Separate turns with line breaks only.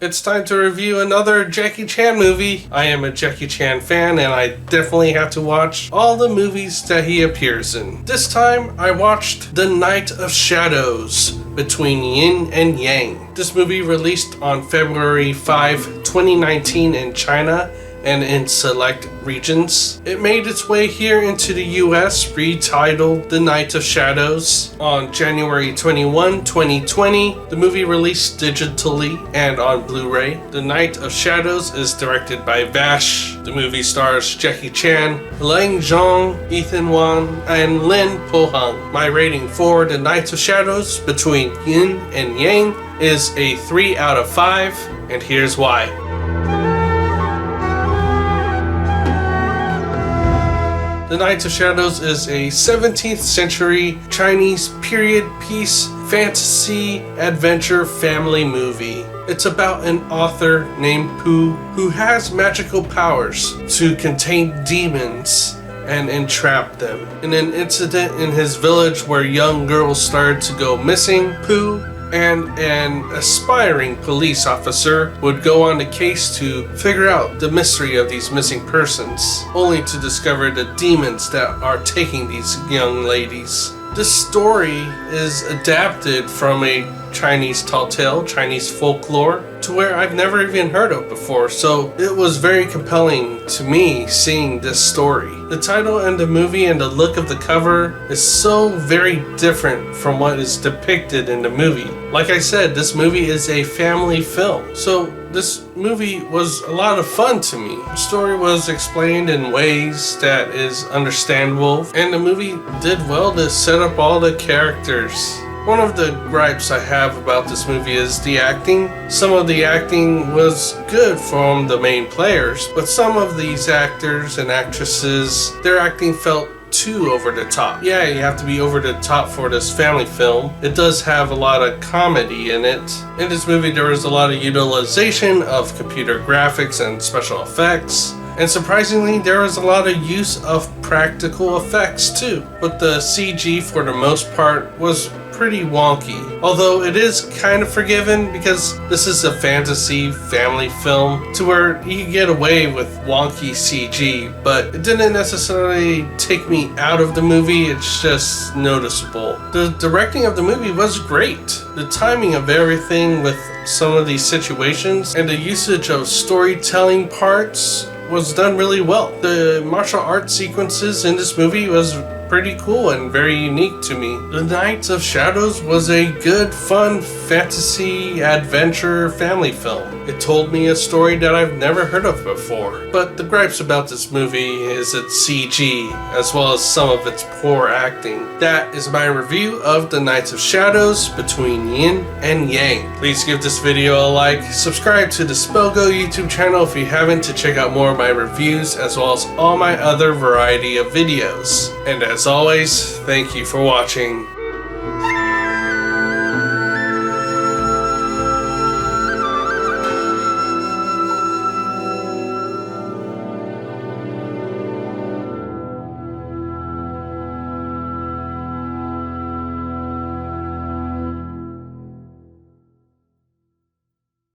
It's time to review another Jackie Chan movie. I am a Jackie Chan fan and I definitely have to watch all the movies that he appears in. This time I watched The Night of Shadows, Between Yin and Yang. This movie released on February 5, 2019 in China and in select regions. It made its way here into the US, retitled The Night of Shadows, on January 21, 2020. The movie released digitally and on Blu-ray. The Night of Shadows is directed by Vash. The movie stars Jackie Chan, Lang Zhong, Ethan Wan, and Lin Po-hung. My rating for The Night of Shadows, Between Yin and Yang is a 3 out of 5, and here's why. The Night of Shadows is a 17th century Chinese period piece fantasy adventure family movie. It's about an author named Pu who has magical powers to contain demons and entrap them. In an incident in his village where young girls started to go missing, Pu and an aspiring police officer would go on the case to figure out the mystery of these missing persons, only to discover the demons that are taking these young ladies. This story is adapted from a Chinese tall tale, Chinese folklore, to where I've never even heard of before, so it was very compelling to me seeing this story. The title and the movie and the look of the cover is so very different from what is depicted in the movie. Like I said, this movie is a family film, so this movie was a lot of fun to me. The story was explained in ways that is understandable, and the movie did well to set up all the characters. One of the gripes I have about this movie is the acting. Some of the acting was good from the main players, but some of these actors and actresses, their acting felt too over the top. Yeah, you have to be over the top for this family film. It does have a lot of comedy in it. In this movie, there was a lot of utilization of computer graphics and special effects. And surprisingly, there was a lot of use of practical effects too. But the CG, for the most part, was pretty wonky. Although it is kind of forgiven because this is a fantasy family film to where you can get away with wonky CG, but it didn't necessarily take me out of the movie, it's just noticeable. The directing of the movie was great. The timing of everything with some of these situations and the usage of storytelling parts was done really well. The martial arts sequences in this movie was pretty cool and very unique to me. The Night of Shadows was a good, fun, fantasy, adventure family film. It told me a story that I've never heard of before. But the gripes about this movie is its CG, as well as some of its poor acting. That is my review of The Night of Shadows, Between Yin and Yang. Please give this video a like, subscribe to the Spogo YouTube channel if you haven't to check out more of my reviews, as well as all my other variety of videos. And as always, thank you for watching.